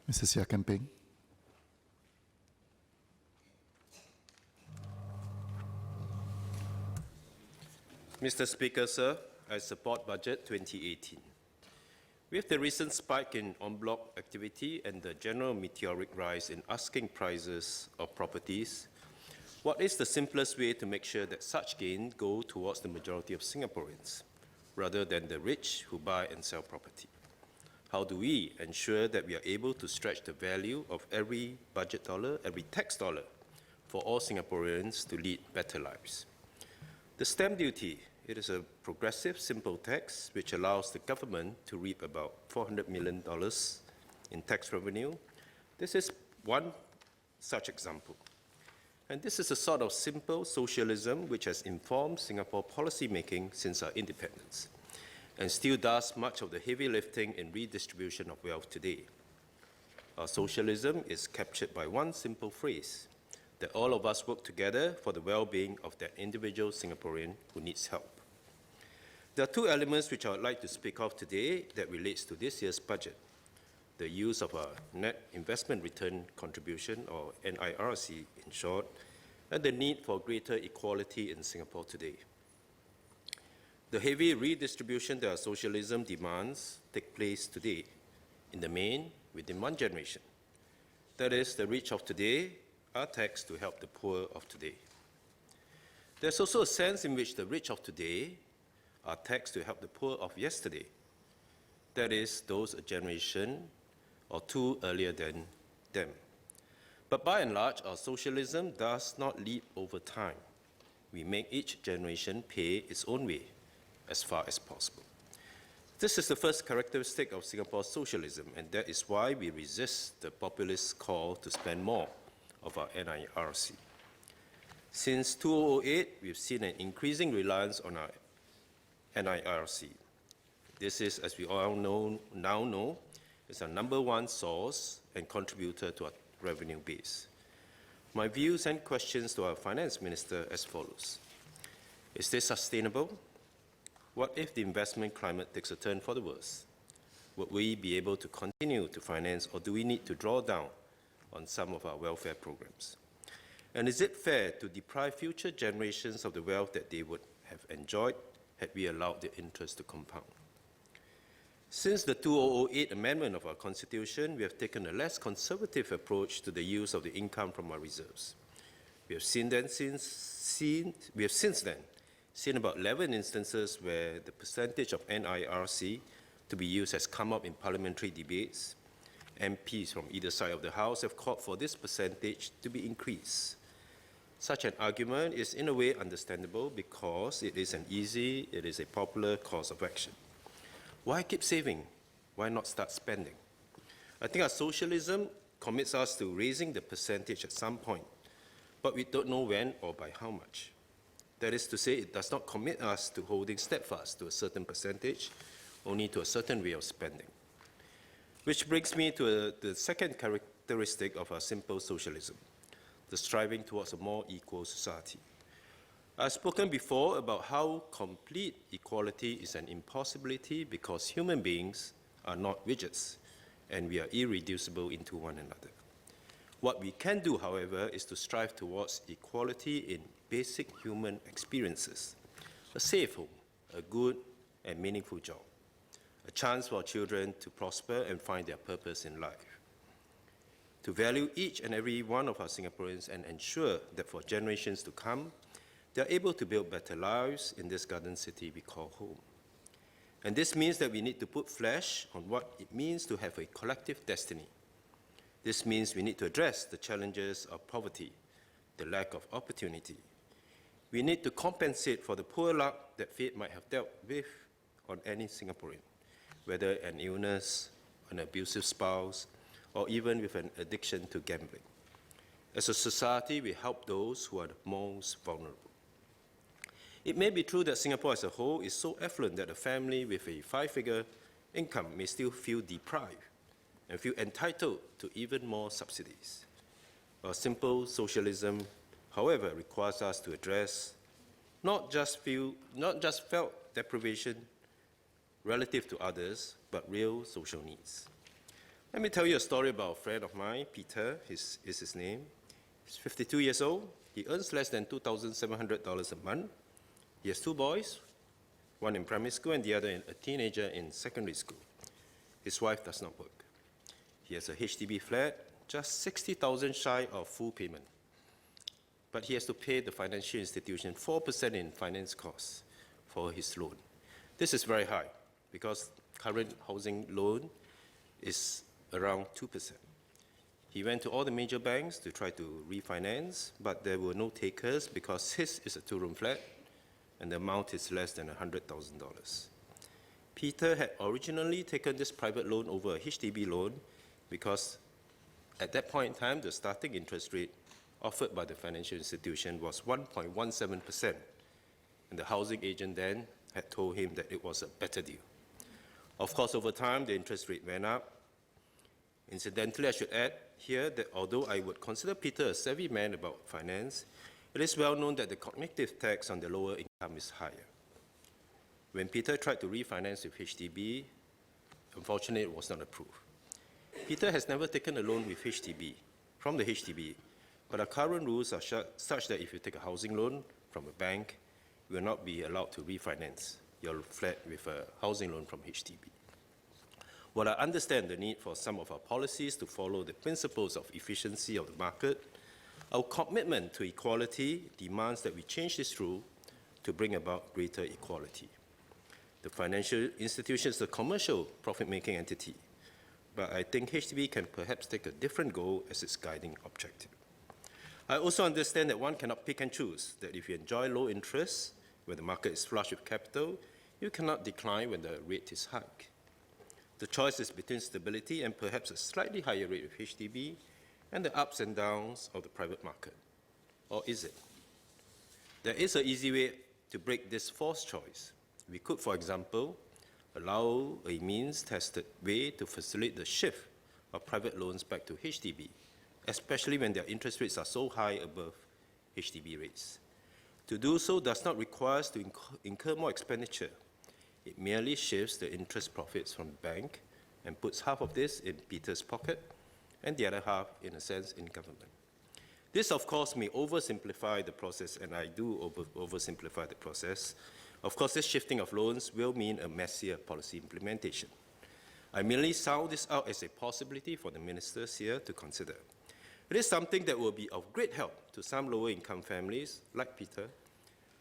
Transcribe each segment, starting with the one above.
Mr. Seah Kian Peng. Mr. Speaker, sir, I support Budget 2018. With the recent spike in en bloc activity and the general meteoric rise in asking prices of properties, what is the simplest way to make sure that such gains go towards the majority of Singaporeans, rather than the rich who buy and sell property? How do we ensure that we are able to stretch the value of every budget dollar, every tax dollar, for all Singaporeans to lead better lives? The stamp duty, it is a progressive, simple tax which allows the government to reap about $400 million in tax revenue. This is one such example. And this is a sort of simple socialism which has informed Singapore policy making since our independence, and still does much of the heavy lifting in redistribution of wealth today. Our socialism is captured by one simple phrase, that all of us work together for the well-being of that individual Singaporean who needs help. There are two elements which I would like to speak of today that relates to this year's budget: the use of a net investment return contribution, or NIRC in short, and the need for greater equality in Singapore today. The heavy redistribution that our socialism demands take place today, in the main, within one generation. That is, the rich of today are taxed to help the poor of today. There's also a sense in which the rich of today are taxed to help the poor of yesterday. That is, those a generation or two earlier than them. But by and large, our socialism does not leap over time. We make each generation pay its own way, as far as possible. This is the first characteristic of Singapore's socialism, and that is why we resist the populist call to spend more of our NIRC. Since 2008, we've seen an increasing reliance on our NIRC. This is, as we all now know, is our number one source and contributor to our revenue base. My views and questions to our Finance Minister as follows. Is this sustainable? What if the investment climate takes a turn for the worse? Would we be able to continue to finance, or do we need to draw down on some of our welfare programs? And is it fair to deprive future generations of the wealth that they would have enjoyed had we allowed the interest to compound? Since the 2008 amendment of our Constitution, we have taken a less conservative approach to the use of the income from our reserves. We have since then seen about 11 instances where the percentage of NIRC to be used has come up in parliamentary debates. MPs from either side of the House have called for this percentage to be increased. Such an argument is in a way understandable because it is a popular course of action. Why keep saving? Why not start spending? I think our socialism commits us to raising the percentage at some point, but we don't know when or by how much. That is to say, it does not commit us to holding steadfast to a certain percentage, only to a certain way of spending. Which brings me to the second characteristic of our simple socialism, the striving towards a more equal society. I've spoken before about how complete equality is an impossibility because human beings are not widgets, and we are irreducible into one another. What we can do, however, is to strive towards equality in basic human experiences: a safe home, a good and meaningful job, a chance for children to prosper and find their purpose in life, to value each and every one of our Singaporeans and ensure that for generations to come, they are able to build better lives in this garden city we call home. And this means that we need to put flesh on what it means to have a collective destiny. This means we need to address the challenges of poverty, the lack of opportunity. We need to compensate for the poor luck that fate might have dealt with on any Singaporean, whether an illness, an abusive spouse, or even with an addiction to gambling. As a society, we help those who are the most vulnerable. It may be true that Singapore as a whole is so affluent that a family with a 5-figure income may still feel deprived and feel entitled to even more subsidies. Our simple socialism, however, requires us to address not just felt deprivation relative to others, but real social needs. Let me tell you a story about a friend of mine, Peter, is his name. He's 52 years old. He earns less than $2,700 a month. He has two boys, one in primary school and the other a teenager in secondary school. His wife does not work. He has a HDB flat, just $60,000 shy of full payment. But he has to pay the financial institution 4% in finance costs for his loan. This is very high because current housing loan is around 2%. He went to all the major banks to try to refinance, but there were no takers because his is a two-room flat and the amount is less than $100,000. Peter had originally taken this private loan over a HDB loan because at that point in time, the starting interest rate offered by the financial institution was 1.17%, and the housing agent then had told him that it was a better deal. Of course, over time, the interest rate went up. Incidentally, I should add here that although I would consider Peter a savvy man about finance, it is well known that the cognitive tax on the lower income is higher. When Peter tried to refinance with HDB, unfortunately, it was not approved. Peter has never taken a loan with HDB, from the HDB, but our current rules are such that if you take a housing loan from a bank, you will not be allowed to refinance your flat with a housing loan from HDB. While I understand the need for some of our policies to follow the principles of efficiency of the market, our commitment to equality demands that we change this rule to bring about greater equality. The financial institution is a commercial profit-making entity, but I think HDB can perhaps take a different goal as its guiding objective. I also understand that one cannot pick and choose, that if you enjoy low interest when the market is flush with capital, you cannot decline when the rate is high. The choice is between stability and perhaps a slightly higher rate of HDB and the ups and downs of the private market. Or is it? There is an easy way to break this false choice. We could, for example, allow a means-tested way to facilitate the shift of private loans back to HDB, especially when their interest rates are so high above HDB rates. To do so does not require us to incur more expenditure. It merely shifts the interest profits from the bank and puts half of this in Peter's pocket and the other half, in a sense, in government. This, of course, may oversimplify the process, and I do oversimplify the process. Of course, this shifting of loans will mean a messier policy implementation. I merely sound this out as a possibility for the ministers here to consider. It is something that will be of great help to some lower-income families, like Peter,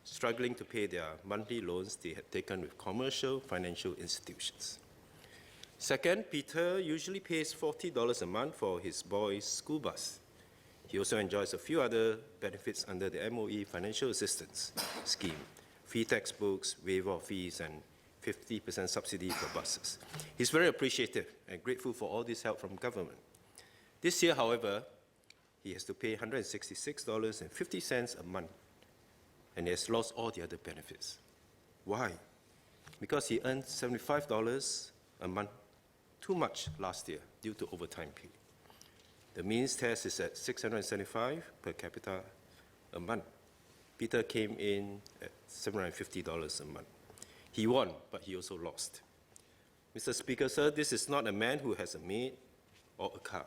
struggling to pay their monthly loans they had taken with commercial financial institutions. Second, Peter usually pays $40 a month for his boys' school bus. He also enjoys a few other benefits under the MOE Financial Assistance Scheme, free textbooks, waiver of fees, and 50% subsidy for buses. He's very appreciative and grateful for all this help from government. This year, however, he has to pay $166.50 a month, and he has lost all the other benefits. Why? Because he earned $75 a month, too much last year due to overtime pay. The means test is at $675 per capita a month. Peter came in at $750 a month. He won, but he also lost. Mr. Speaker, sir, this is not a man who has a maid or a car.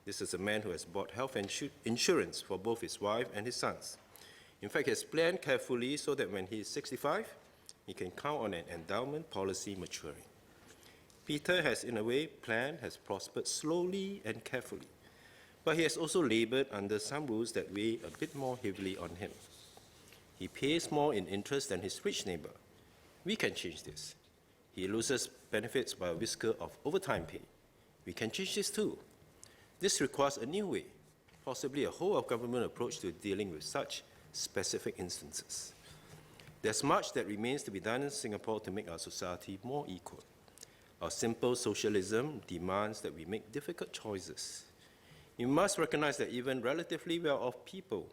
This is a man who has bought health insurance for both his wife and his sons. In fact, he has planned carefully so that when he is 65, he can count on an endowment policy maturing. Peter has, in a way, has prospered slowly and carefully, but he has also labored under some rules that weigh a bit more heavily on him. He pays more in interest than his rich neighbor. We can change this. He loses benefits by a whisker of overtime pay. We can change this too. This requires a new way, possibly a whole-of-government approach to dealing with such specific instances. There's much that remains to be done in Singapore to make our society more equal. Our simple socialism demands that we make difficult choices. We must recognize that even relatively well-off people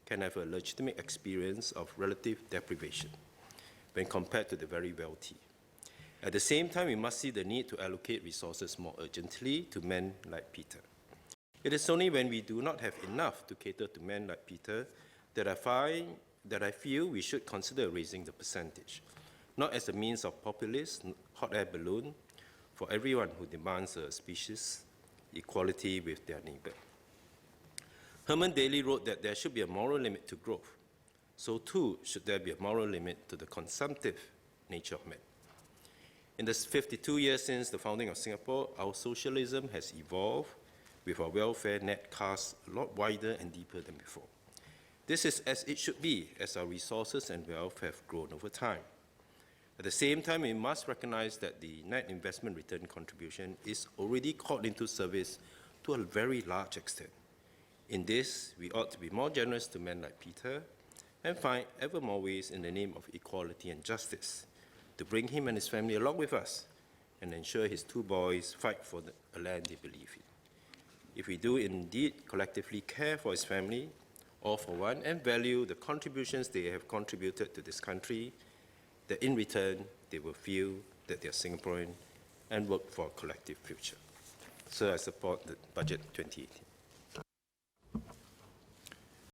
can have a legitimate experience of relative deprivation when compared to the very wealthy. At the same time, we must see the need to allocate resources more urgently to men like Peter. It is only when we do not have enough to cater to men like Peter that I feel we should consider raising the percentage, not as a means of populist hot air balloon for everyone who demands a species equality with their neighbour. Herman Daly wrote that there should be a moral limit to growth. So too should there be a moral limit to the consumptive nature of man. In the 52 years since the founding of Singapore, our socialism has evolved with our welfare net cast a lot wider and deeper than before. This is as it should be, as our resources and wealth have grown over time. At the same time, we must recognize that the net investment return contribution is already called into service to a very large extent. In this, we ought to be more generous to men like Peter and find ever more ways in the name of equality and justice to bring him and his family along with us and ensure his two boys fight for a land they believe in. If we do indeed collectively care for his family, all for one, and value the contributions they have contributed to this country, that in return they will feel that they are Singaporean and work for a collective future. So I support the Budget 2018.